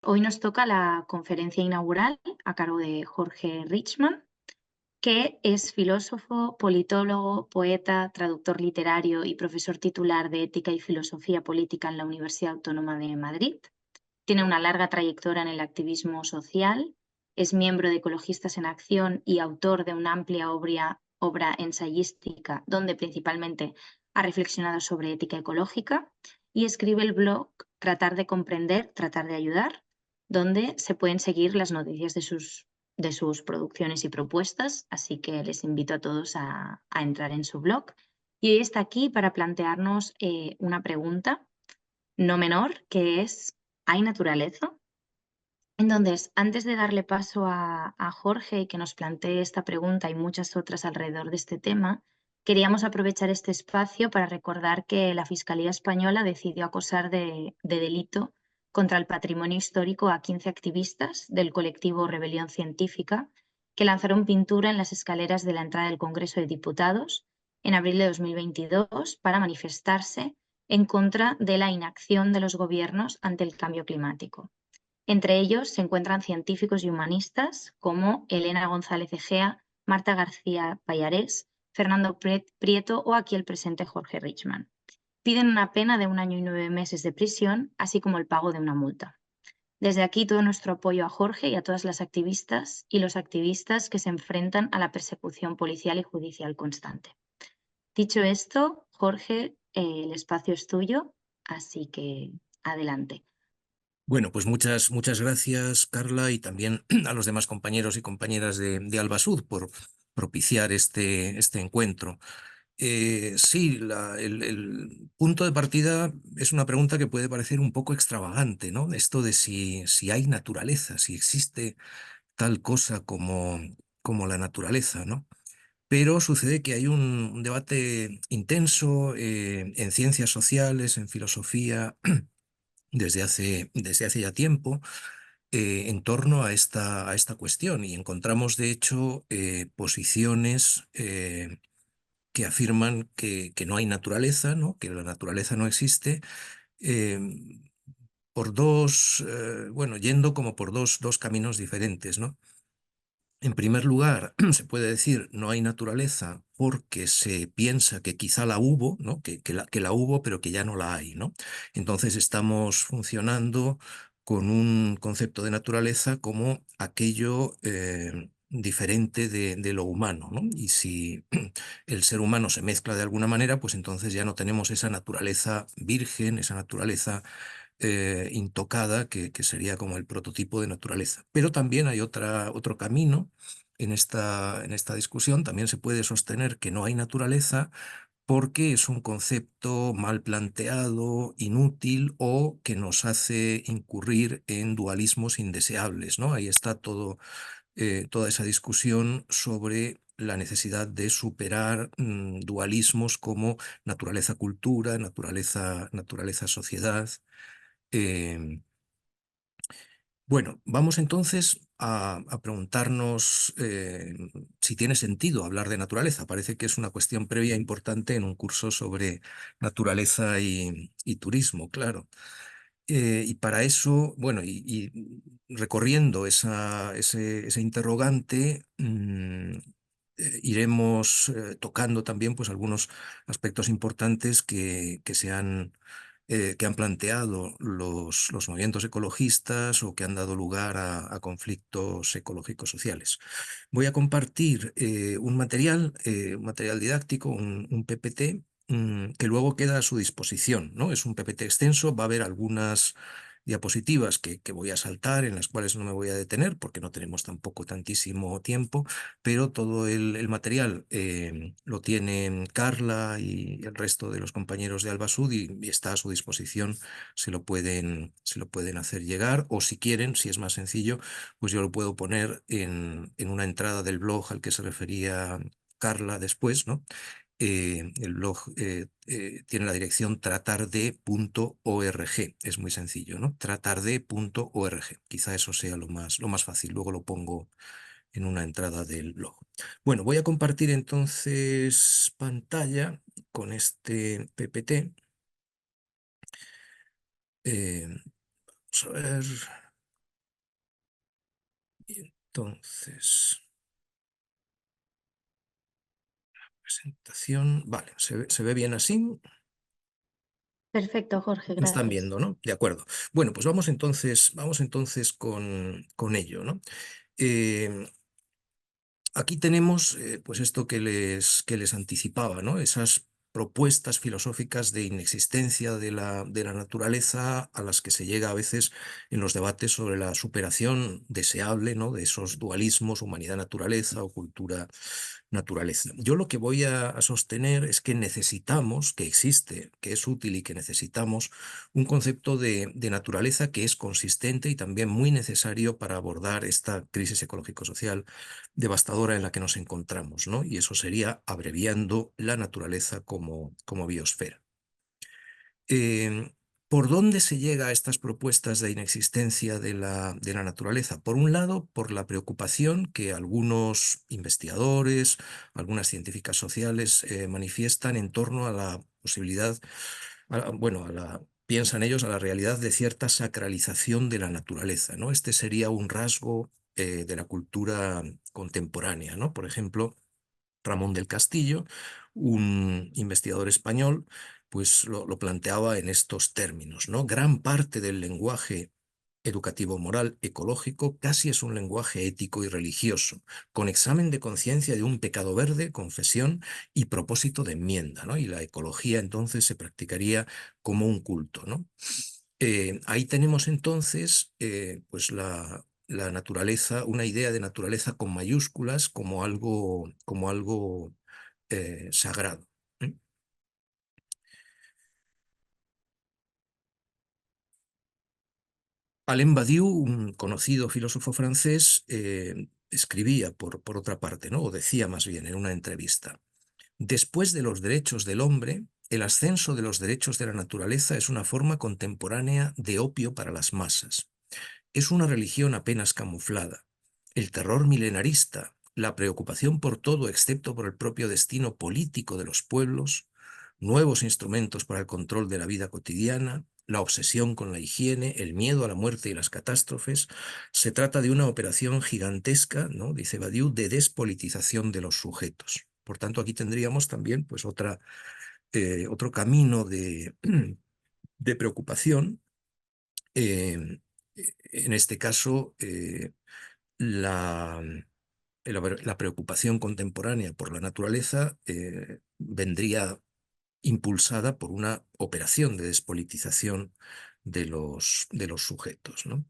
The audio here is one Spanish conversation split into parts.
Hoy nos toca la conferencia inaugural a cargo de Jorge Richman, que es filósofo, politólogo, poeta, traductor literario y profesor titular de Ética y Filosofía Política en la Universidad Autónoma de Madrid. Tiene una larga trayectoria en el activismo social, es miembro de Ecologistas en Acción y autor de una amplia obra ensayística donde principalmente ha reflexionado sobre ética ecológica y escribe el blog Tratar de comprender, tratar de ayudar, donde se pueden seguir las noticias de sus producciones y propuestas, así que les invito a todos a entrar en su blog. Y hoy está aquí para plantearnos una pregunta no menor, que es, ¿hay naturaleza? Entonces, antes de darle paso a Jorge y que nos plantee esta pregunta y muchas otras alrededor de este tema, queríamos aprovechar este espacio para recordar que la Fiscalía Española decidió acusar de delito contra el patrimonio histórico a 15 activistas del colectivo Rebelión Científica que lanzaron pintura en las escaleras de la entrada del Congreso de Diputados en abril de 2022 para manifestarse en contra de la inacción de los gobiernos ante el cambio climático. Entre ellos se encuentran científicos y humanistas como Elena González Egea, Marta García Pallarés, Fernando Prieto o aquí el presente Jorge Richman. Piden una pena de 1 año y 9 meses de prisión, así como el pago de una multa. Desde aquí todo nuestro apoyo a Jorge y a todas las activistas y los activistas que se enfrentan a la persecución policial y judicial constante. Dicho esto, Jorge, el espacio es tuyo, así que adelante. Bueno, pues muchas gracias, Carla, y también a los demás compañeros y compañeras de Albasud por propiciar este encuentro. Sí, el punto de partida es una pregunta que puede parecer un poco extravagante, ¿no? Esto de si hay naturaleza, si existe tal cosa como la naturaleza, ¿no? Pero sucede que hay un debate intenso en ciencias sociales, en filosofía, desde hace ya tiempo en torno a esta cuestión y encontramos de hecho posiciones que afirman que no hay naturaleza, ¿no? Que la naturaleza no existe, eh, bueno, yendo como por dos caminos diferentes, ¿no? En primer lugar, se puede decir no hay naturaleza porque se piensa que quizá la hubo, ¿no? Que la hubo, pero que ya no la hay, ¿no? Entonces estamos funcionando con un concepto de naturaleza como aquello diferente de lo humano, ¿no? Y si el ser humano se mezcla de alguna manera, pues entonces ya no tenemos esa naturaleza virgen, esa naturaleza intocada, que sería como el prototipo de naturaleza. Pero también hay otro camino en esta discusión. También se puede sostener que no hay naturaleza porque es un concepto mal planteado, inútil o que nos hace incurrir en dualismos indeseables, ¿no? Ahí está toda esa discusión sobre la necesidad de superar dualismos como naturaleza-cultura, naturaleza-sociedad. Eh, bueno, vamos entonces a preguntarnos si tiene sentido hablar de naturaleza. Parece que es una cuestión previa importante en un curso sobre naturaleza y turismo, claro. Y para eso, bueno, y recorriendo ese interrogante, iremos tocando también pues, algunos aspectos importantes que han planteado los movimientos ecologistas o que han dado lugar a conflictos ecológicos sociales. Voy a compartir un material didáctico, un PPT, que luego queda a su disposición, ¿no? Es un PPT extenso, va a haber algunas diapositivas que voy a saltar, en las cuales no me voy a detener porque no tenemos tampoco tantísimo tiempo, pero todo el material lo tienen Carla y el resto de los compañeros de Albasud y está a su disposición, se lo pueden hacer llegar o si quieren, si es más sencillo, pues yo lo puedo poner en una entrada del blog al que se refería Carla después, ¿no? El blog tiene la dirección tratarde.org. Es muy sencillo, ¿no? Tratarde.org. Quizá eso sea lo más fácil. Luego lo pongo en una entrada del blog. Bueno, voy a compartir entonces pantalla con este PPT. Vamos a ver. Entonces, presentación, vale, se ve bien así. Perfecto, Jorge, Lo están gracias. viendo, ¿no? De acuerdo. Bueno, pues vamos entonces con ello, ¿no? Eh, Aquí tenemos pues esto que les anticipaba, ¿no? Esas propuestas filosóficas de inexistencia de la naturaleza a las que se llega a veces en los debates sobre la superación deseable, ¿no? De esos dualismos, humanidad-naturaleza o cultura-naturaleza. Yo lo que voy a sostener es que necesitamos, que existe, que es útil y que necesitamos un concepto de naturaleza que es consistente y también muy necesario para abordar esta crisis ecológico-social devastadora en la que nos encontramos, ¿no? Y eso sería abreviando la naturaleza como biosfera. Eh, ¿Por dónde se llega a estas propuestas de inexistencia de la naturaleza? Por un lado, por la preocupación que algunos investigadores, algunas científicas sociales manifiestan en torno a la posibilidad, bueno, piensan ellos, a la realidad de cierta sacralización de la naturaleza, ¿no? Este sería un rasgo de la cultura contemporánea, ¿no? Por ejemplo, Ramón del Castillo, un investigador español, pues lo planteaba en estos términos, ¿no? Gran parte del lenguaje educativo moral ecológico casi es un lenguaje ético y religioso, con examen de conciencia de un pecado verde, confesión y propósito de enmienda, ¿no? Y la ecología entonces se practicaría como un culto, ¿no? Ahí tenemos entonces pues la naturaleza, una idea de naturaleza con mayúsculas como algo sagrado. ¿Eh? Alain Badiou, un conocido filósofo francés, escribía por otra parte, ¿no? O decía más bien en una entrevista: después de los derechos del hombre, el ascenso de los derechos de la naturaleza es una forma contemporánea de opio para las masas. Es una religión apenas camuflada. El terror milenarista, la preocupación por todo excepto por el propio destino político de los pueblos, nuevos instrumentos para el control de la vida cotidiana, la obsesión con la higiene, el miedo a la muerte y las catástrofes. Se trata de una operación gigantesca, ¿no? Dice Badiou, de despolitización de los sujetos. Por tanto, aquí tendríamos también pues, otro camino de preocupación. eh, en este caso, la, la preocupación contemporánea por la naturaleza vendría impulsada por una operación de despolitización de los sujetos, ¿no?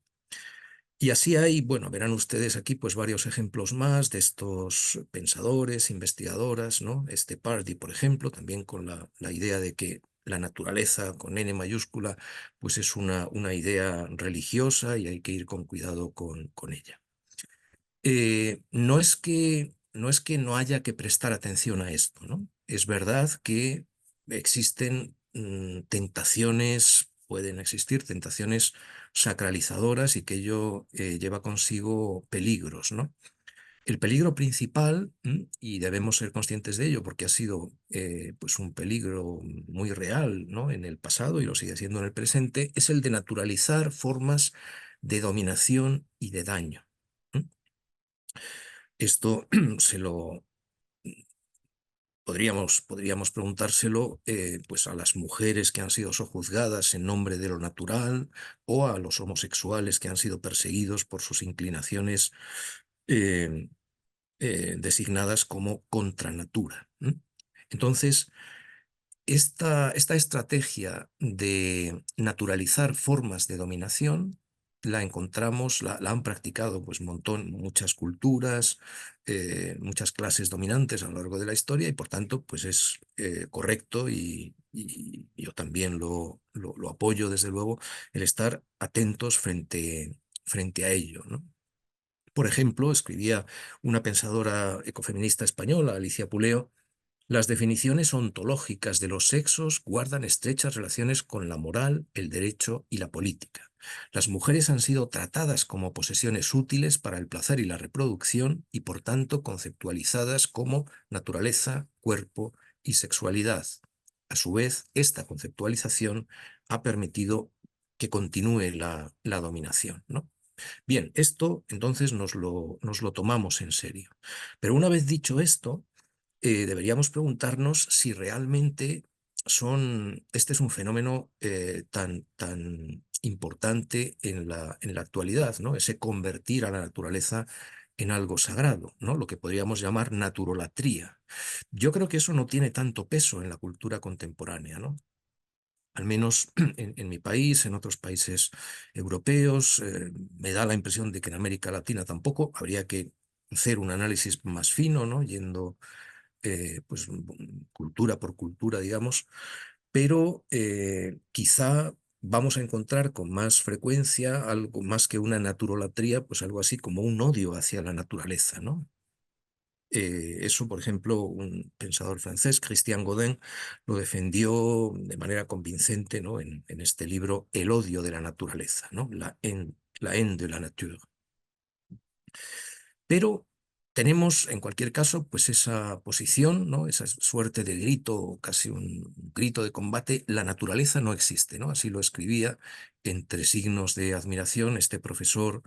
Y así hay, bueno, verán ustedes aquí pues varios ejemplos más de estos pensadores, investigadoras, ¿no? Este Pardy, por ejemplo, también con la idea de que la naturaleza con N mayúscula pues es una idea religiosa y hay que ir con cuidado con ella. No es que no haya que prestar atención a esto, ¿no? Es verdad que existen tentaciones, pueden existir tentaciones sacralizadoras y que ello lleva consigo peligros, ¿no? El peligro principal, y debemos ser conscientes de ello porque ha sido pues un peligro muy real, ¿no? En el pasado y lo sigue siendo en el presente, es el de naturalizar formas de dominación y de daño. ¿M? Esto se lo podríamos preguntárselo pues a las mujeres que han sido sojuzgadas en nombre de lo natural o a los homosexuales que han sido perseguidos por sus inclinaciones eh, designadas como contra natura. Entonces, esta estrategia de naturalizar formas de dominación la encontramos, la han practicado pues muchas culturas, muchas clases dominantes a lo largo de la historia y por tanto pues es correcto y yo también lo apoyo desde luego el estar atentos frente a ello, ¿no? Por ejemplo, escribía una pensadora ecofeminista española, Alicia Puleo: las definiciones ontológicas de los sexos guardan estrechas relaciones con la moral, el derecho y la política. Las mujeres han sido tratadas como posesiones útiles para el placer y la reproducción y por tanto conceptualizadas como naturaleza, cuerpo y sexualidad. A su vez, esta conceptualización ha permitido que continúe la dominación, ¿no? Bien, esto entonces nos lo tomamos en serio. Pero una vez dicho esto, deberíamos preguntarnos si realmente este es un fenómeno tan importante en la actualidad, ¿no? Ese convertir a la naturaleza en algo sagrado, ¿no? Lo que podríamos llamar naturolatría. Yo creo que eso no tiene tanto peso en la cultura contemporánea, ¿no? Al menos en mi país, en otros países europeos, me da la impresión de que en América Latina tampoco. Habría que hacer un análisis más fino, ¿no? Yendo pues cultura por cultura, digamos, pero quizá vamos a encontrar con más frecuencia algo más que una naturolatría, pues algo así como un odio hacia la naturaleza, ¿no? Eso, por ejemplo, un pensador francés, Christian Godin, lo defendió de manera convincente, ¿no? En este libro El odio de la naturaleza, ¿no? La haine de la nature. Pero tenemos, en cualquier caso, pues esa posición, ¿no? Esa suerte de grito, casi un grito de combate. La naturaleza no existe, ¿no? Así lo escribía entre signos de admiración este profesor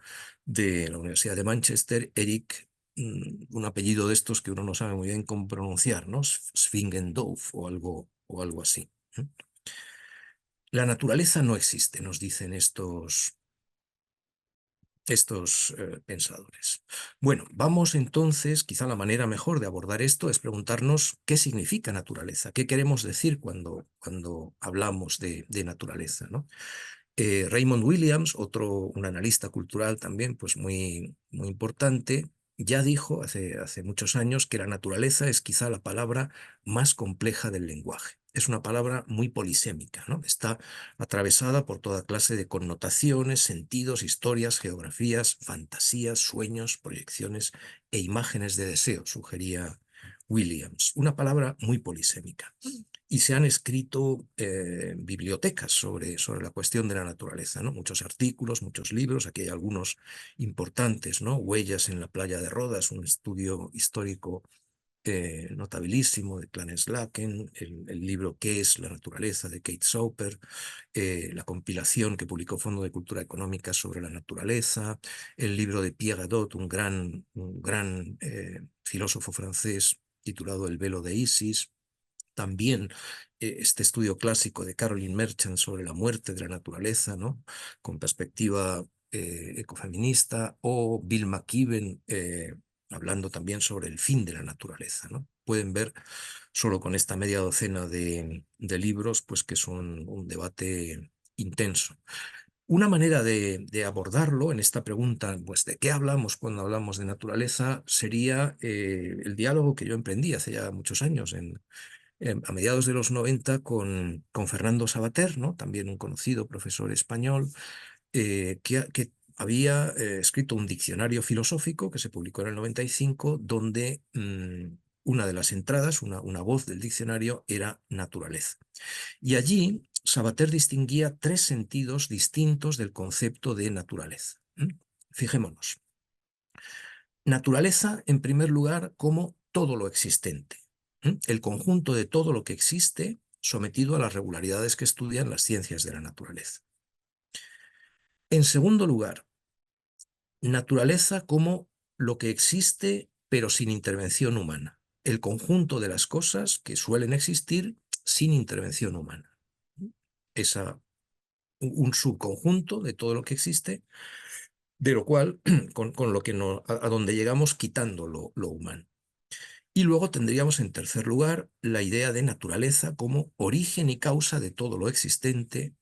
de la Universidad de Manchester, Eric, un apellido de estos que uno no sabe muy bien cómo pronunciar, ¿no? Svingendorf o algo así. La naturaleza no existe, nos dicen estos pensadores. Bueno, vamos entonces, quizá la manera mejor de abordar esto es preguntarnos qué significa naturaleza, qué queremos decir cuando hablamos de naturaleza, ¿no? Raymond Williams, un analista cultural también, pues muy importante, ya dijo hace muchos años que la naturaleza es quizá la palabra más compleja del lenguaje. Es una palabra muy polisémica, ¿no? Está atravesada por toda clase de connotaciones, sentidos, historias, geografías, fantasías, sueños, proyecciones e imágenes de deseo, sugería Williams. Una palabra muy polisémica. Y se han escrito bibliotecas sobre la cuestión de la naturaleza, ¿no? Muchos artículos, muchos libros, aquí hay algunos importantes, ¿no? Huellas en la playa de Rodas, un estudio histórico notabilísimo de Clarence Laken, el libro ¿Qué es la naturaleza? De Kate Soper, la compilación que publicó Fondo de Cultura Económica sobre la naturaleza, el libro de Pierre Hadot, un gran filósofo francés titulado El velo de Isis. También este estudio clásico de Caroline Merchant sobre la muerte de la naturaleza, ¿no? Con perspectiva ecofeminista, o Bill McKibben hablando también sobre el fin de la naturaleza, ¿no? Pueden ver solo con esta media docena de libros, pues que son un debate intenso. Una manera de abordarlo en esta pregunta, pues, ¿de qué hablamos cuando hablamos de naturaleza? Sería el diálogo que yo emprendí hace ya muchos años a mediados de los 90 con Fernando Savater, ¿no? También un conocido profesor español, que había escrito un diccionario filosófico que se publicó en el 95, donde una de las entradas, una voz del diccionario, era naturaleza. Y allí Savater distinguía tres sentidos distintos del concepto de naturaleza. Fijémonos. Naturaleza, en primer lugar, como todo lo existente. El conjunto de todo lo que existe sometido a las regularidades que estudian las ciencias de la naturaleza. En segundo lugar, naturaleza como lo que existe pero sin intervención humana. El conjunto de las cosas que suelen existir sin intervención humana. Un subconjunto de todo lo que existe, de lo cual, con lo que a donde llegamos quitando lo humano. Y luego tendríamos en tercer lugar la idea de naturaleza como origen y causa de todo lo existente,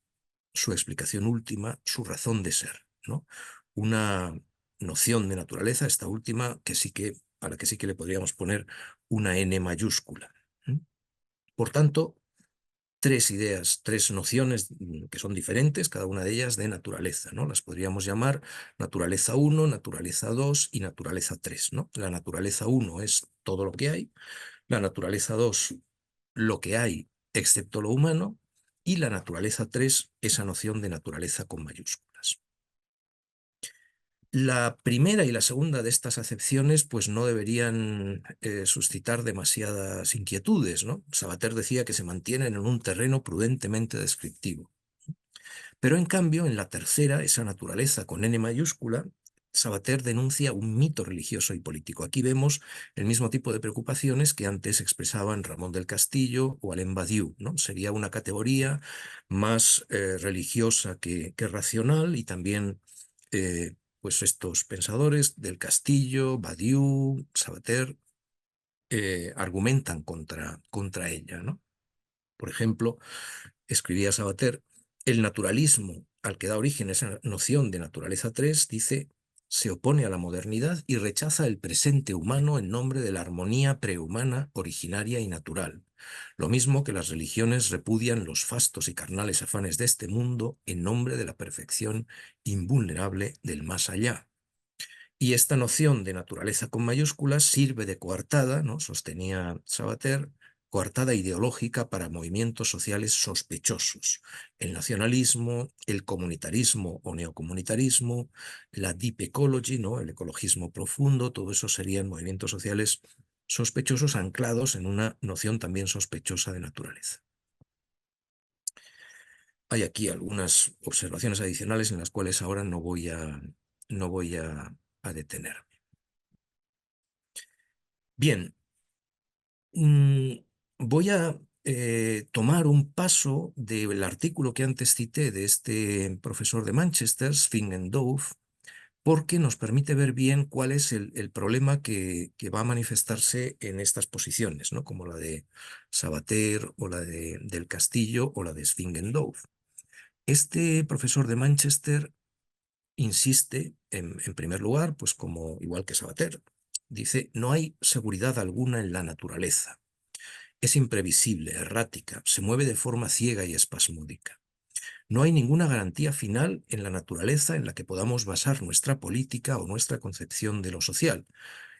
su explicación última, su razón de ser, ¿no? Una noción de naturaleza, esta última, a la que sí que le podríamos poner una N mayúscula. Por tanto, tres ideas, tres nociones que son diferentes, cada una de ellas de naturaleza, ¿no? Las podríamos llamar naturaleza 1, naturaleza 2 y naturaleza 3, ¿no? La naturaleza 1 es todo lo que hay, la naturaleza 2, lo que hay excepto lo humano, y la naturaleza 3, esa noción de naturaleza con mayúsculas. La primera y la segunda de estas acepciones pues no deberían suscitar demasiadas inquietudes, ¿no? Savater decía que se mantienen en un terreno prudentemente descriptivo. Pero en cambio, en la tercera, esa naturaleza con N mayúscula, Sabater denuncia un mito religioso y político. Aquí vemos el mismo tipo de preocupaciones que antes expresaban Ramón del Castillo o Alain Badiou, ¿no? Sería una categoría más religiosa que racional, y también pues estos pensadores del Castillo, Badiou, Sabater, argumentan contra ella, ¿no? Por ejemplo, escribía Sabater, el naturalismo al que da origen esa noción de naturaleza 3, dice, se opone a la modernidad y rechaza el presente humano en nombre de la armonía prehumana, originaria y natural. Lo mismo que las religiones repudian los fastos y carnales afanes de este mundo en nombre de la perfección invulnerable del más allá. Y esta noción de naturaleza con mayúsculas sirve de coartada, ¿no? Sostenía Sabater, coartada ideológica para movimientos sociales sospechosos. El nacionalismo, el comunitarismo o neocomunitarismo, la deep ecology, ¿no? El ecologismo profundo, todo eso serían movimientos sociales sospechosos anclados en una noción también sospechosa de naturaleza. Hay aquí algunas observaciones adicionales en las cuales ahora no voy a detenerme. Bien, voy a tomar un paso del artículo que antes cité de este profesor de Manchester, Sphingend-Dove, porque nos permite ver bien cuál es el problema que va a manifestarse en estas posiciones, ¿no? Como la de Sabater o la del Castillo o la de Sphingend-Dove. Este profesor de Manchester insiste, en primer lugar, pues como igual que Sabater, dice, no hay seguridad alguna en la naturaleza. Es imprevisible, errática, se mueve de forma ciega y espasmódica. No hay ninguna garantía final en la naturaleza en la que podamos basar nuestra política o nuestra concepción de lo social,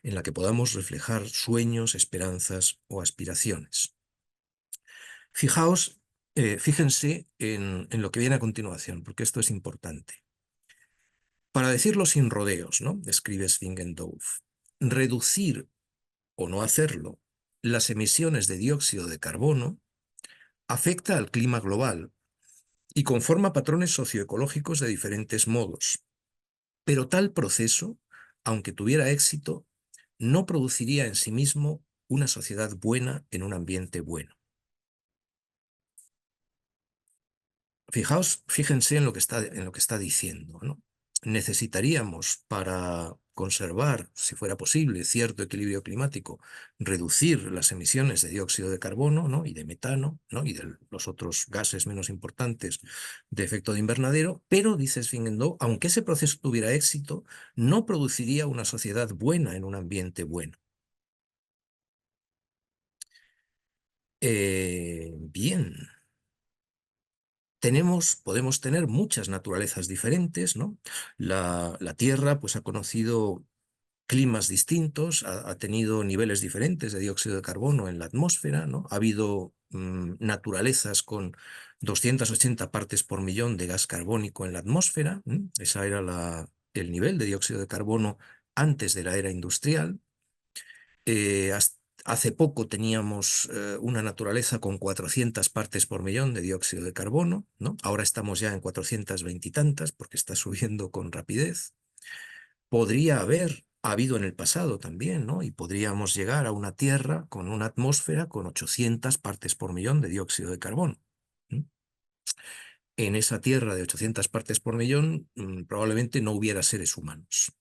en la que podamos reflejar sueños, esperanzas o aspiraciones. Fíjense en lo que viene a continuación, porque esto es importante. Para decirlo sin rodeos, ¿no? Escribe Sphingend-Dove, reducir o no hacerlo las emisiones de dióxido de carbono afecta al clima global y conforma patrones socioecológicos de diferentes modos. Pero tal proceso, aunque tuviera éxito, no produciría en sí mismo una sociedad buena en un ambiente bueno. Fíjense en lo que está diciendo, ¿no? Necesitaríamos, para conservar, si fuera posible, cierto equilibrio climático, reducir las emisiones de dióxido de carbono, ¿no? Y de metano, ¿no? Y de los otros gases menos importantes de efecto de invernadero, pero, dice Sphingend-Dove, aunque ese proceso tuviera éxito, no produciría una sociedad buena en un ambiente bueno. Bien. Podemos tener muchas naturalezas diferentes, ¿no? La Tierra, pues, ha conocido climas distintos, ha tenido niveles diferentes de dióxido de carbono en la atmósfera, ¿no? Ha habido naturalezas con 280 partes por millón de gas carbónico en la atmósfera. Esa era el nivel de dióxido de carbono antes de la era industrial. Hace poco teníamos una naturaleza con 400 partes por millón de dióxido de carbono, ¿no? Ahora estamos ya en 420 y tantas porque está subiendo con rapidez. Podría haber habido en el pasado también, ¿no? Y podríamos llegar a una Tierra con una atmósfera con 800 partes por millón de dióxido de carbono. En esa Tierra de 800 partes por millón probablemente no hubiera seres humanos,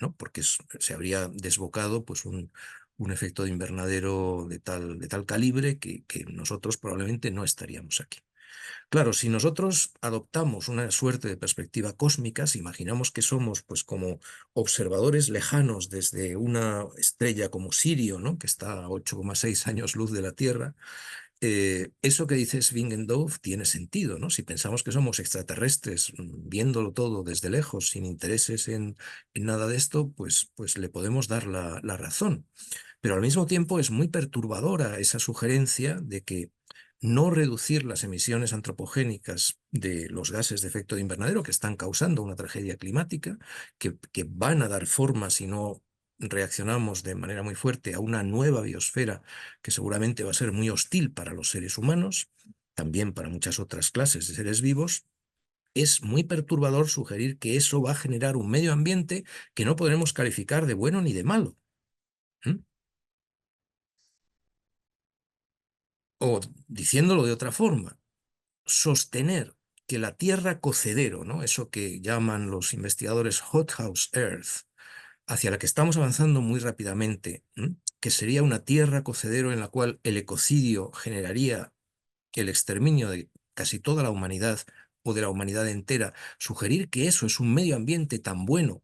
¿no? Porque se habría desbocado, pues, un efecto de invernadero de tal calibre que nosotros probablemente no estaríamos aquí. Claro, si nosotros adoptamos una suerte de perspectiva cósmica, si imaginamos que somos, pues, como observadores lejanos desde una estrella como Sirio, ¿no? Que está a 8,6 años luz de la Tierra, eso que dice Sphingend-Dove tiene sentido, ¿no? Si pensamos que somos extraterrestres, viéndolo todo desde lejos, sin intereses en nada de esto, pues le podemos dar la razón. Pero al mismo tiempo es muy perturbadora esa sugerencia de que no reducir las emisiones antropogénicas de los gases de efecto de invernadero que están causando una tragedia climática, que van a dar forma, si no reaccionamos de manera muy fuerte, a una nueva biosfera que seguramente va a ser muy hostil para los seres humanos, también para muchas otras clases de seres vivos. es muy perturbador sugerir que eso va a generar un medio ambiente que no podremos calificar de bueno ni de malo. ¿Mm? O diciéndolo de otra forma, sostener que la Tierra cocedero, ¿no? Eso que llaman los investigadores hothouse Earth, hacia la que estamos avanzando muy rápidamente, que sería una Tierra cocedero en la cual el ecocidio generaría el exterminio de casi toda la humanidad o de la humanidad entera, sugerir que eso es un medio ambiente tan bueno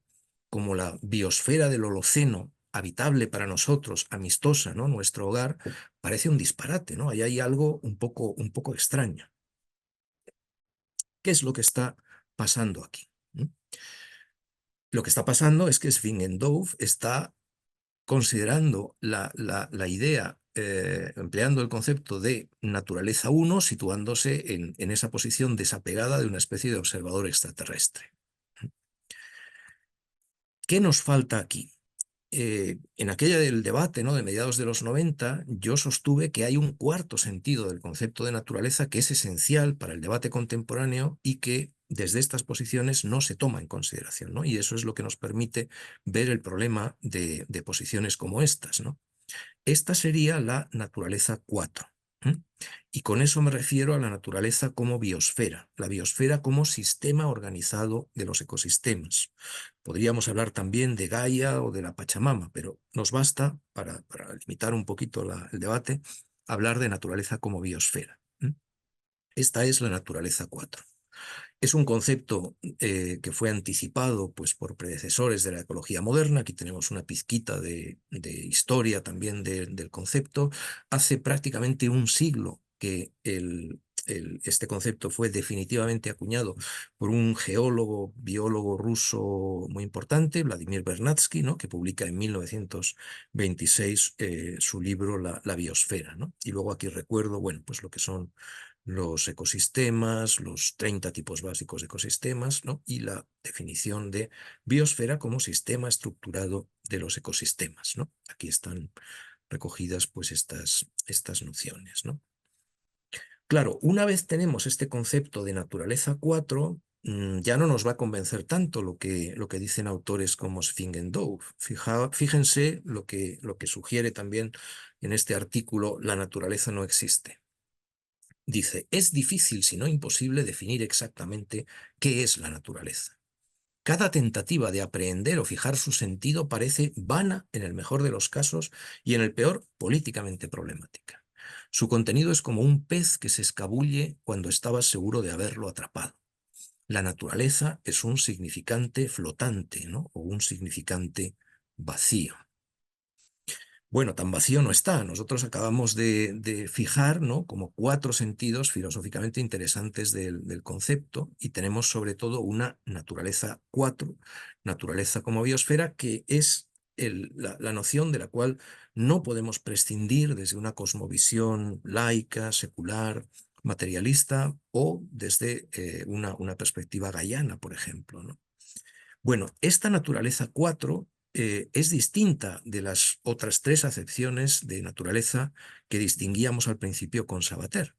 como la biosfera del Holoceno, habitable para nosotros, amistosa, ¿no? Nuestro hogar, parece un disparate, ¿no? Ahí hay algo un poco extraño. ¿Qué es lo que está pasando aquí? Lo que está pasando es que Svingendorf está considerando la idea, empleando el concepto de naturaleza uno, situándose en esa posición desapegada de una especie de observador extraterrestre. ¿Qué nos falta aquí? En aquella del debate, ¿no?, de mediados de los 90, yo sostuve que hay un cuarto sentido del concepto de naturaleza que es esencial para el debate contemporáneo y que desde estas posiciones no se toma en consideración, ¿no? Y eso es lo que nos permite ver el problema de posiciones como estas, ¿no? Esta sería la naturaleza 4. ¿Mm? Y con eso me refiero a la naturaleza como biosfera, la biosfera como sistema organizado de los ecosistemas. Podríamos hablar también de Gaia o de la Pachamama, pero nos basta, para limitar un poquito el debate, hablar de naturaleza como biosfera. ¿Mm? Esta es la naturaleza 4. Es un concepto que fue anticipado, pues, por predecesores de la ecología moderna. Aquí tenemos una pizquita de historia también del concepto. Hace prácticamente un siglo que este concepto fue definitivamente acuñado por un geólogo, biólogo ruso muy importante, Vladimir Vernadsky, ¿no?, que publica en 1926 su libro La biosfera, ¿no? Y luego aquí recuerdo, bueno, pues lo que son los ecosistemas, los 30 tipos básicos de ecosistemas, ¿no?, y la definición de biosfera como sistema estructurado de los ecosistemas, ¿no? Aquí están recogidas, pues, estas nociones, ¿no? Claro, una vez tenemos este concepto de naturaleza 4, ya no nos va a convencer tanto lo que dicen autores como Svingendorf. Fíjense lo que sugiere también en este artículo: la naturaleza no existe. Dice, es difícil, si no imposible, definir exactamente qué es la naturaleza. Cada tentativa de aprehender o fijar su sentido parece vana en el mejor de los casos y en el peor políticamente problemática. Su contenido es como un pez que se escabulle cuando estabas seguro de haberlo atrapado. La naturaleza es un significante flotante, ¿no?, o un significante vacío. Bueno, tan vacío no está. Nosotros acabamos de fijar, ¿no?, como 4 sentidos filosóficamente interesantes del concepto, y tenemos sobre todo una naturaleza 4, naturaleza como biosfera, que es la noción de la cual no podemos prescindir desde una cosmovisión laica, secular, materialista, o desde una perspectiva gaiana, por ejemplo, ¿no? Bueno, esta naturaleza 4 es distinta de las otras 3 acepciones de naturaleza que distinguíamos al principio con Sabater.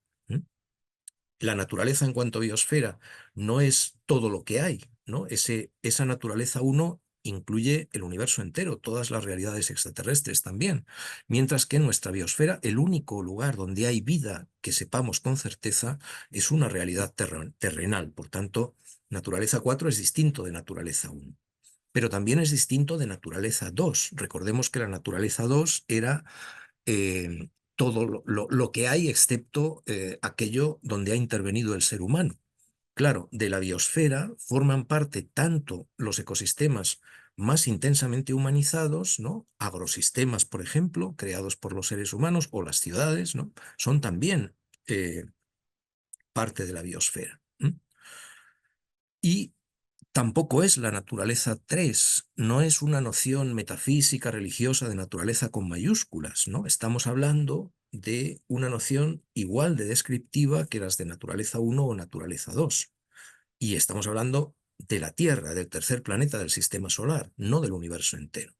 La naturaleza en cuanto a biosfera no es todo lo que hay, ¿no? Esa naturaleza 1 incluye el universo entero, todas las realidades extraterrestres también, mientras que en nuestra biosfera el único lugar donde hay vida que sepamos con certeza es una realidad terrenal. Por tanto, naturaleza 4 es distinto de naturaleza 1. Pero también es distinto de naturaleza 2. Recordemos que la naturaleza 2 era todo lo que hay excepto aquello donde ha intervenido el ser humano. Claro, de la biosfera forman parte tanto los ecosistemas más intensamente humanizados, ¿no?, agrosistemas, por ejemplo, creados por los seres humanos, o las ciudades, ¿no?, son también parte de la biosfera. Y tampoco es la naturaleza 3, no es una noción metafísica religiosa de naturaleza con mayúsculas, ¿no? Estamos hablando de una noción igual de descriptiva que las de naturaleza 1 o naturaleza 2. Y estamos hablando de la Tierra, del tercer planeta del sistema solar, no del universo entero.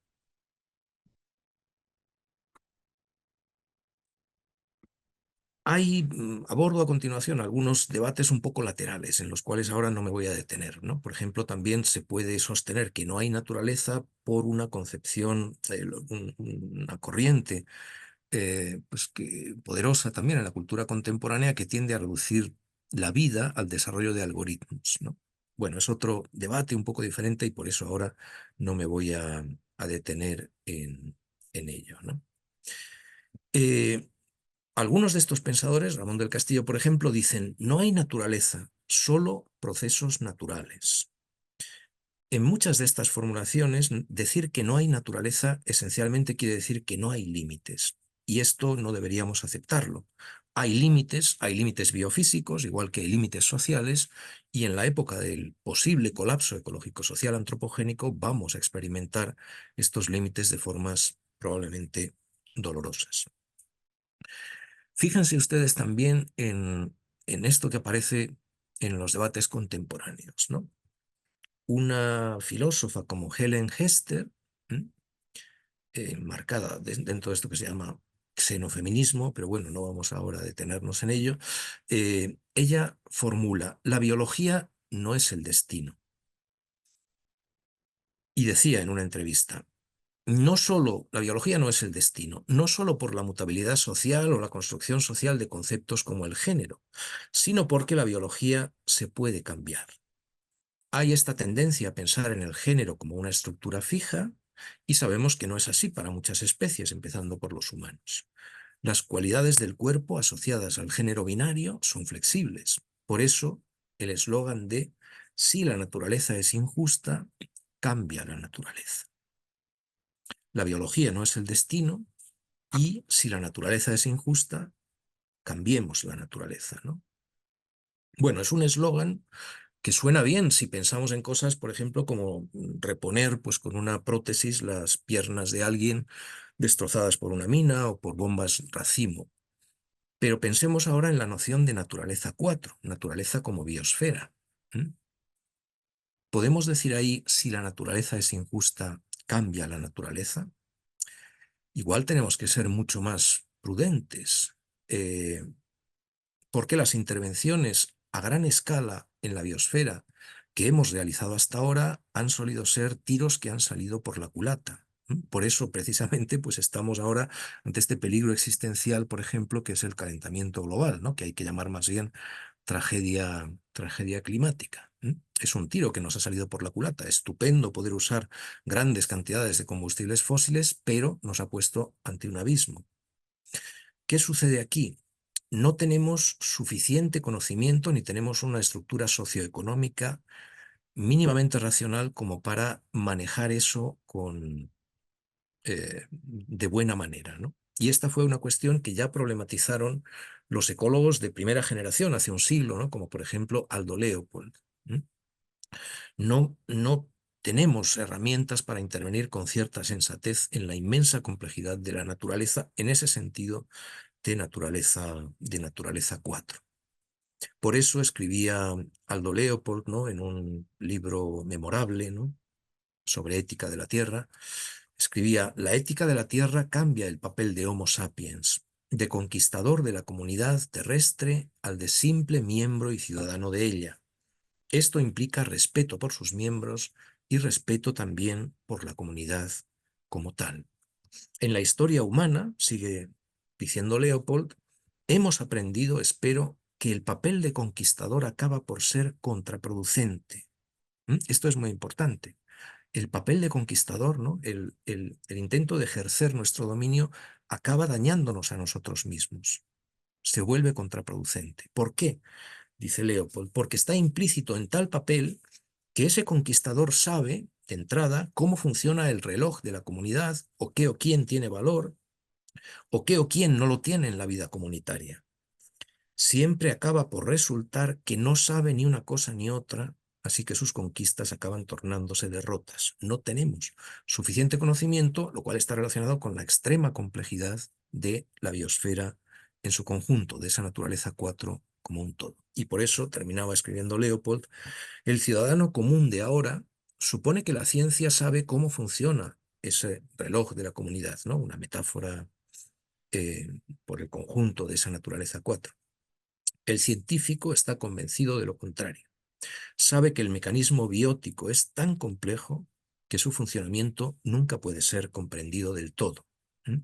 Abordo a continuación algunos debates un poco laterales en los cuales ahora no me voy a detener, ¿no? Por ejemplo, también se puede sostener que no hay naturaleza por una concepción, una corriente pues poderosa también en la cultura contemporánea que tiende a reducir la vida al desarrollo de algoritmos, ¿no? Bueno, es otro debate un poco diferente y por eso ahora no me voy a detener en ello, ¿no? Eh, Algunos de estos pensadores, Ramón del Castillo, por ejemplo, dicen, no hay naturaleza, solo procesos naturales. En muchas de estas formulaciones, decir que no hay naturaleza esencialmente quiere decir que no hay límites, y esto no deberíamos aceptarlo. Hay límites biofísicos, igual que hay límites sociales, y en la época del posible colapso ecológico-social antropogénico vamos a experimentar estos límites de formas probablemente dolorosas. Fíjense ustedes también en esto que aparece en los debates contemporáneos, ¿no? Una filósofa como Helen Hester, ¿m? Marcada dentro de esto que se llama xenofeminismo, pero bueno, no vamos ahora a detenernos en ello, ella formula, la biología no es el destino. Y decía en una entrevista, no solo, la biología no es el destino, no solo por la mutabilidad social o la construcción social de conceptos como el género, sino porque la biología se puede cambiar. Hay esta tendencia a pensar en el género como una estructura fija y sabemos que no es así para muchas especies, empezando por los humanos. Las cualidades del cuerpo asociadas al género binario son flexibles. Por eso, el eslogan de si la naturaleza es injusta, cambia la naturaleza. La biología no es el destino y si la naturaleza es injusta, cambiemos la naturaleza, ¿no? Bueno, es un eslogan que suena bien si pensamos en cosas, por ejemplo, como reponer pues, con una prótesis las piernas de alguien destrozadas por una mina o por bombas racimo. Pero pensemos ahora en la noción de naturaleza 4, naturaleza como biosfera. ¿Mm? ¿Podemos decir ahí si la naturaleza es injusta, cambia la naturaleza? Igual tenemos que ser mucho más prudentes, porque las intervenciones a gran escala en la biosfera que hemos realizado hasta ahora han solido ser tiros que han salido por la culata. Por eso, precisamente, pues estamos ahora ante este peligro existencial, por ejemplo, que es el calentamiento global, ¿no? Que hay que llamar más bien tragedia climática. Es un tiro que nos ha salido por la culata. Estupendo poder usar grandes cantidades de combustibles fósiles, pero nos ha puesto ante un abismo. ¿Qué sucede aquí? No tenemos suficiente conocimiento ni tenemos una estructura socioeconómica mínimamente racional como para manejar eso de buena manera, ¿no? Y esta fue una cuestión que ya problematizaron los ecólogos de primera generación hace un siglo, ¿no? Como por ejemplo Aldo Leopold. No tenemos herramientas para intervenir con cierta sensatez en la inmensa complejidad de la naturaleza en ese sentido de naturaleza 4. Por eso escribía Aldo Leopold, ¿no? En un libro memorable, ¿no? Sobre ética de la Tierra, escribía, la ética de la Tierra cambia el papel de Homo sapiens, de conquistador de la comunidad terrestre al de simple miembro y ciudadano de ella. Esto implica respeto por sus miembros y respeto también por la comunidad como tal. En la historia humana, sigue diciendo Leopold, hemos aprendido, espero, que el papel de conquistador acaba por ser contraproducente. Esto es muy importante. El papel de conquistador, ¿no? El intento de ejercer nuestro dominio acaba dañándonos a nosotros mismos. Se vuelve contraproducente. ¿Por qué? Dice Leopold, porque está implícito en tal papel que ese conquistador sabe, de entrada, cómo funciona el reloj de la comunidad, o qué o quién tiene valor, o qué o quién no lo tiene en la vida comunitaria. Siempre acaba por resultar que no sabe ni una cosa ni otra, así que sus conquistas acaban tornándose derrotas. No tenemos suficiente conocimiento, lo cual está relacionado con la extrema complejidad de la biosfera en su conjunto, de esa naturaleza 4 como un todo. Y por eso, terminaba escribiendo Leopold, el ciudadano común de ahora supone que la ciencia sabe cómo funciona ese reloj de la comunidad, ¿no? Una metáfora por el conjunto de esa naturaleza 4. El científico está convencido de lo contrario. Sabe que el mecanismo biótico es tan complejo que su funcionamiento nunca puede ser comprendido del todo. ¿Mm?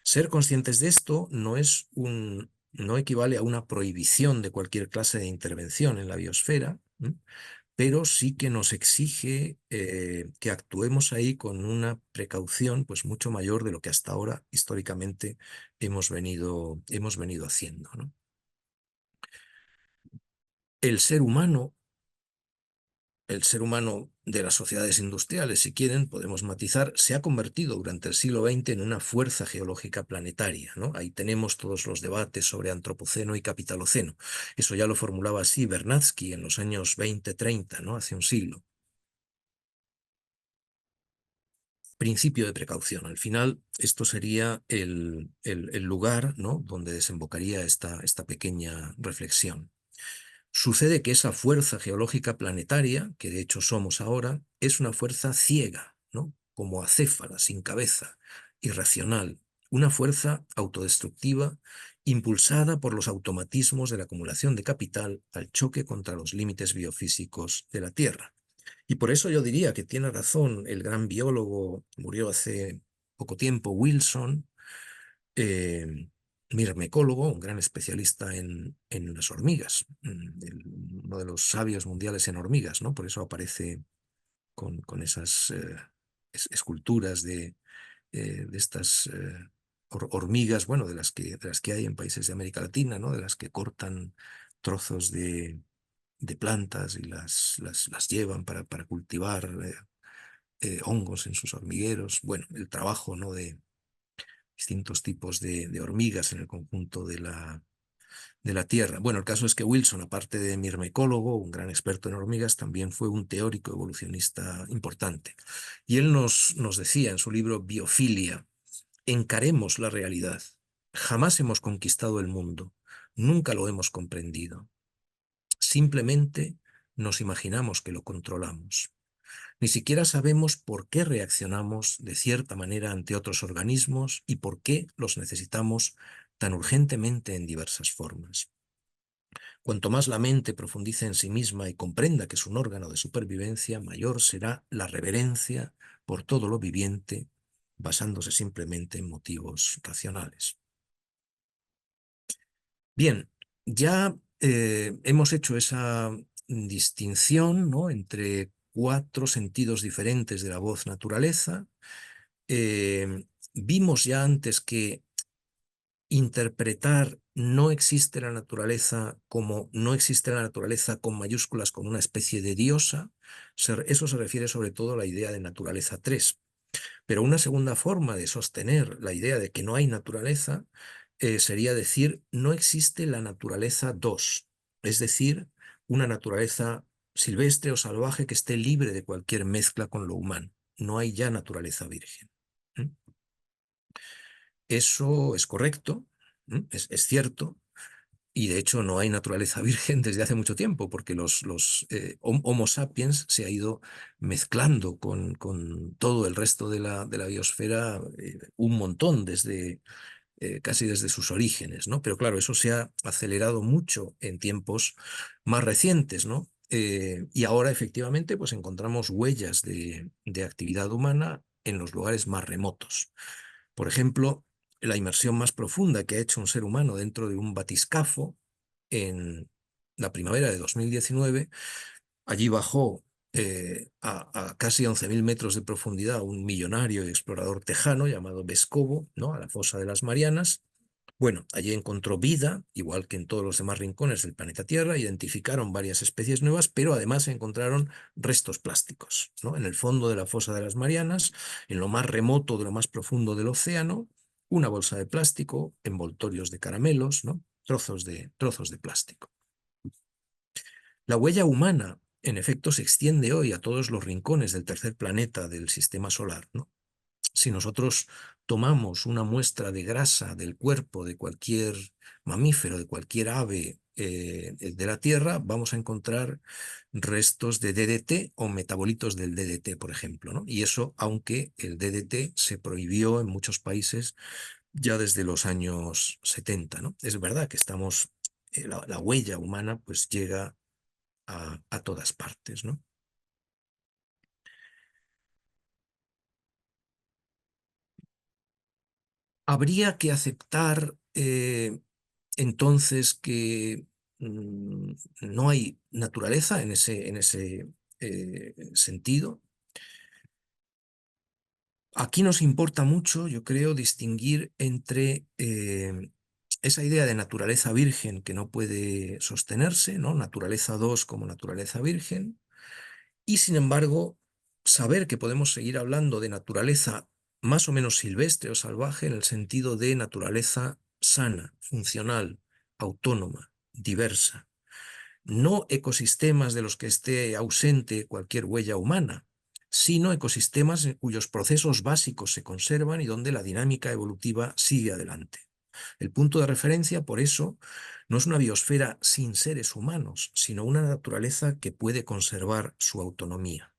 Ser conscientes de esto no equivale a una prohibición de cualquier clase de intervención en la biosfera, pero sí que nos exige que actuemos ahí con una precaución pues mucho mayor de lo que hasta ahora históricamente hemos venido haciendo, ¿no? El ser humano El ser humano de las sociedades industriales, si quieren, podemos matizar, se ha convertido durante el siglo XX en una fuerza geológica planetaria, ¿no? Ahí tenemos todos los debates sobre antropoceno y capitaloceno. Eso ya lo formulaba así Bernatsky en los años 20-30, ¿no? Hace un siglo. Principio de precaución. Al final, esto sería el lugar, ¿no?, donde desembocaría esta pequeña reflexión. Sucede que esa fuerza geológica planetaria, que de hecho somos ahora, es una fuerza ciega, ¿no? Como acéfala, sin cabeza, irracional, una fuerza autodestructiva impulsada por los automatismos de la acumulación de capital al choque contra los límites biofísicos de la Tierra. Y por eso yo diría que tiene razón el gran biólogo, murió hace poco tiempo, Wilson, eh, mirmecólogo, un gran especialista en las hormigas, uno de los sabios mundiales en hormigas, ¿no? Por eso aparece con esas esculturas de estas hormigas, bueno, de las que hay en países de América Latina, ¿no? De las que cortan trozos de plantas y las llevan para cultivar hongos en sus hormigueros. Bueno, el trabajo, ¿no?, de distintos tipos de hormigas en el conjunto de la Tierra. Bueno, el caso es que Wilson, aparte de mirmecólogo, un gran experto en hormigas, también fue un teórico evolucionista importante. Y él nos decía en su libro Biofilia: encaremos la realidad. Jamás hemos conquistado el mundo, nunca lo hemos comprendido. Simplemente nos imaginamos que lo controlamos. Ni siquiera sabemos por qué reaccionamos de cierta manera ante otros organismos y por qué los necesitamos tan urgentemente en diversas formas. Cuanto más la mente profundice en sí misma y comprenda que es un órgano de supervivencia, mayor será la reverencia por todo lo viviente, basándose simplemente en motivos racionales. Bien, ya hemos hecho esa distinción, ¿no?, entre 4 sentidos diferentes de la voz naturaleza. Vimos ya antes que interpretar no existe la naturaleza como no existe la naturaleza con mayúsculas, con una especie de diosa. Eso se refiere sobre todo a la idea de naturaleza 3. Pero una segunda forma de sostener la idea de que no hay naturaleza sería decir no existe la naturaleza 2, es decir, una naturaleza silvestre o salvaje que esté libre de cualquier mezcla con lo humano. No hay ya naturaleza virgen. ¿Mm? Eso es correcto, es cierto, y de hecho no hay naturaleza virgen desde hace mucho tiempo, porque los Homo sapiens se ha ido mezclando con todo el resto de la biosfera un montón casi desde sus orígenes, ¿no? Pero claro, eso se ha acelerado mucho en tiempos más recientes, ¿no? Y ahora efectivamente pues encontramos huellas de actividad humana en los lugares más remotos. Por ejemplo, la inmersión más profunda que ha hecho un ser humano dentro de un batiscafo en la primavera de 2019, allí bajó a casi 11.000 metros de profundidad un millonario y explorador tejano llamado Vescovo, ¿no?, a la fosa de las Marianas. Bueno, allí encontró vida, igual que en todos los demás rincones del planeta Tierra, identificaron varias especies nuevas, pero además encontraron restos plásticos, ¿no? En el fondo de la fosa de las Marianas, en lo más remoto, de lo más profundo del océano, una bolsa de plástico, envoltorios de caramelos, ¿no?, trozos de plástico. La huella humana, en efecto, se extiende hoy a todos los rincones del tercer planeta del sistema solar, ¿no? Si nosotros tomamos una muestra de grasa del cuerpo de cualquier mamífero, de cualquier ave de la Tierra, vamos a encontrar restos de DDT o metabolitos del DDT, por ejemplo, ¿no? Y eso, aunque el DDT se prohibió en muchos países ya desde los años 70, ¿no? Es verdad que la huella humana pues llega a todas partes, ¿no? Habría que aceptar entonces que no hay naturaleza en ese sentido. Aquí nos importa mucho, yo creo, distinguir entre esa idea de naturaleza virgen que no puede sostenerse, ¿no? Naturaleza 2 como naturaleza virgen, y sin embargo, saber que podemos seguir hablando de naturaleza más o menos silvestre o salvaje en el sentido de naturaleza sana, funcional, autónoma, diversa. No ecosistemas de los que esté ausente cualquier huella humana, sino ecosistemas en cuyos procesos básicos se conservan y donde la dinámica evolutiva sigue adelante. El punto de referencia, por eso, no es una biosfera sin seres humanos, sino una naturaleza que puede conservar su autonomía.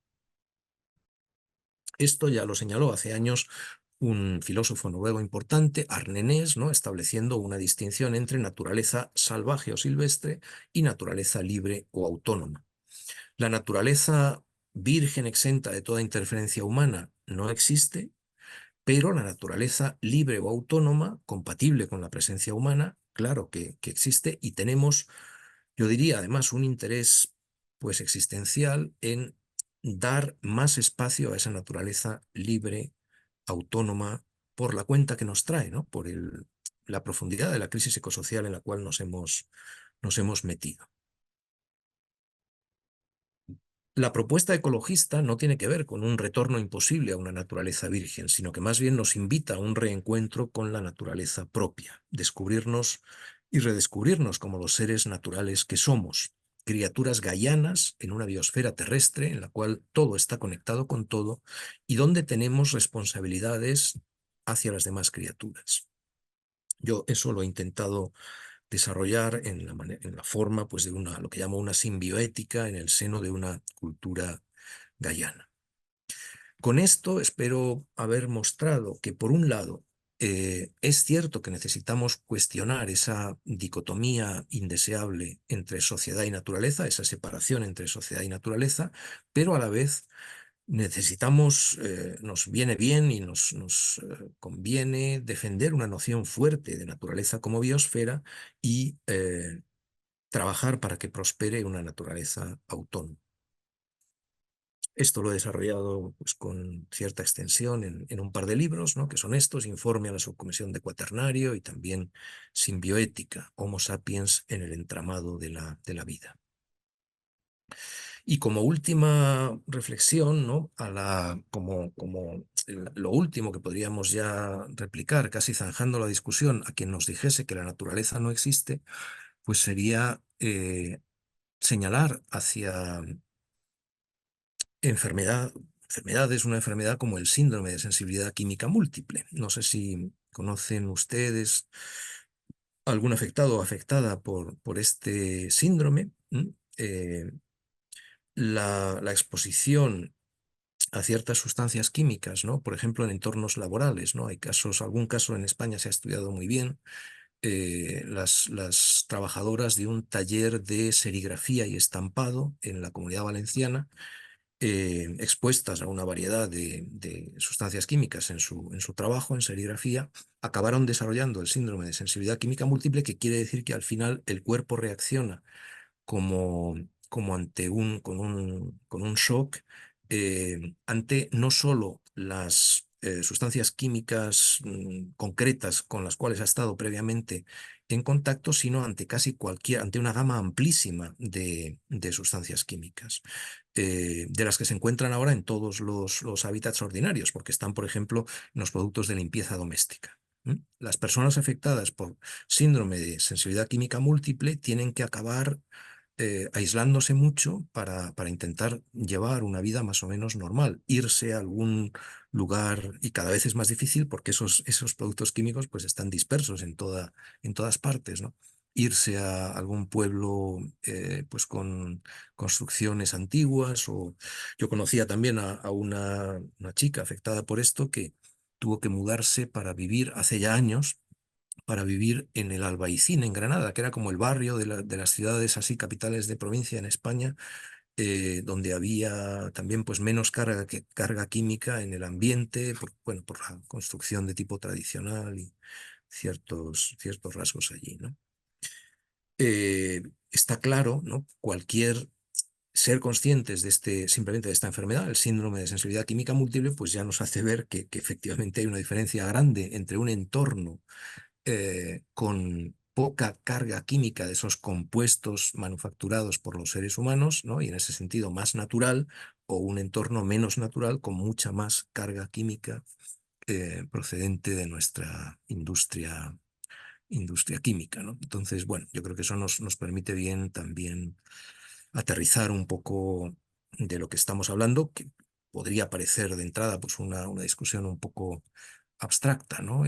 Esto ya lo señaló hace años un filósofo noruego importante, Arnenés, ¿no? Estableciendo una distinción entre naturaleza salvaje o silvestre y naturaleza libre o autónoma. La naturaleza virgen exenta de toda interferencia humana no existe, pero la naturaleza libre o autónoma, compatible con la presencia humana, claro que existe, y tenemos, yo diría además, un interés pues existencial en dar más espacio a esa naturaleza libre, autónoma, por la cuenta que nos trae, ¿no? Por la profundidad de la crisis ecosocial en la cual nos hemos metido. La propuesta ecologista no tiene que ver con un retorno imposible a una naturaleza virgen, sino que más bien nos invita a un reencuentro con la naturaleza propia, descubrirnos y redescubrirnos como los seres naturales que somos, criaturas gaianas en una biosfera terrestre en la cual todo está conectado con todo y donde tenemos responsabilidades hacia las demás criaturas. Yo eso lo he intentado desarrollar en la forma pues, de lo que llamo una simbioética en el seno de una cultura gaiana. Con esto espero haber mostrado que, por un lado, es cierto que necesitamos cuestionar esa dicotomía indeseable entre sociedad y naturaleza, esa separación entre sociedad y naturaleza, pero a la vez nos viene bien y nos conviene defender una noción fuerte de naturaleza como biosfera y trabajar para que prospere una naturaleza autónoma. Esto lo he desarrollado pues, con cierta extensión en un par de libros, ¿no? Que son estos: Informe a la Subcomisión de Cuaternario y también Simbioética, Homo sapiens en el entramado de la vida. Y como última reflexión, ¿no? Como lo último que podríamos ya replicar, casi zanjando la discusión, a quien nos dijese que la naturaleza no existe, pues sería señalar hacia enfermedades, una enfermedad como el síndrome de sensibilidad química múltiple. No sé si conocen ustedes algún afectado o afectada por este síndrome. La exposición a ciertas sustancias químicas, ¿no? Por ejemplo, en entornos laborales, ¿no? Hay algún caso en España se ha estudiado muy bien. Las trabajadoras de un taller de serigrafía y estampado en la Comunidad Valenciana, expuestas a una variedad de sustancias químicas en su trabajo en serigrafía, acabaron desarrollando el síndrome de sensibilidad química múltiple, que quiere decir que al final el cuerpo reacciona como, como ante con un shock ante no solo las sustancias químicas concretas con las cuales ha estado previamente en contacto, sino ante ante una gama amplísima de sustancias químicas, de las que se encuentran ahora en todos los hábitats ordinarios, porque están, por ejemplo, en los productos de limpieza doméstica. Las personas afectadas por síndrome de sensibilidad química múltiple tienen que acabar aislándose mucho para intentar llevar una vida más o menos normal, irse a algún lugar, y cada vez es más difícil porque esos productos químicos pues están dispersos en todas partes, ¿no? Irse a algún pueblo pues con construcciones antiguas. O yo conocía también a una chica afectada por esto que tuvo que mudarse para vivir hace ya años, para vivir en el Albaicín, en Granada, que era como el barrio de las ciudades así, capitales de provincia en España, donde había también pues menos carga química en el ambiente, bueno, por la construcción de tipo tradicional y ciertos rasgos allí, ¿no? Está claro, ¿no? Cualquier ser conscientes de simplemente de esta enfermedad, el síndrome de sensibilidad química múltiple, pues ya nos hace ver que efectivamente hay una diferencia grande entre un entorno con poca carga química de esos compuestos manufacturados por los seres humanos, ¿no? Y en ese sentido más natural, o un entorno menos natural con mucha más carga química procedente de nuestra industria química, ¿no? Entonces, bueno, yo creo que eso nos permite bien también aterrizar un poco de lo que estamos hablando, que podría parecer de entrada pues una discusión un poco abstracta, ¿no?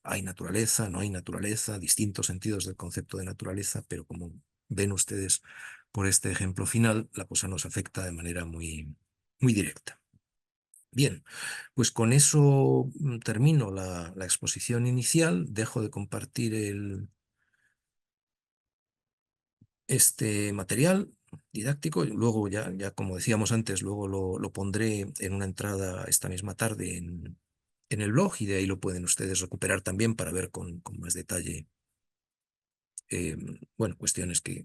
Hay naturaleza, no hay naturaleza, distintos sentidos del concepto de naturaleza, pero como ven ustedes por este ejemplo final, la cosa nos afecta de manera muy directa. Bien, pues con eso termino la exposición inicial, dejo de compartir este material didáctico. Luego ya como decíamos antes, luego lo pondré en una entrada esta misma tarde en el blog, y de ahí lo pueden ustedes recuperar también para ver con más detalle, eh, bueno, cuestiones que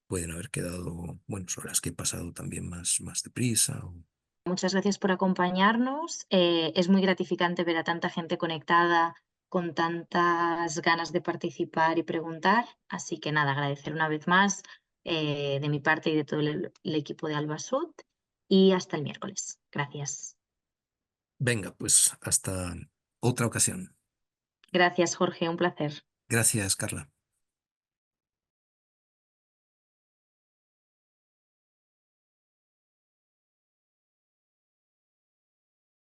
pueden haber quedado, bueno, sobre las que he pasado también más deprisa. Muchas gracias por acompañarnos. Es muy gratificante ver a tanta gente conectada con tantas ganas de participar y preguntar. Así que nada, agradecer una vez más de mi parte y de todo el equipo de Albasud. Y hasta el miércoles. Gracias. Venga, pues hasta otra ocasión. Gracias, Jorge. Un placer. Gracias, Carla.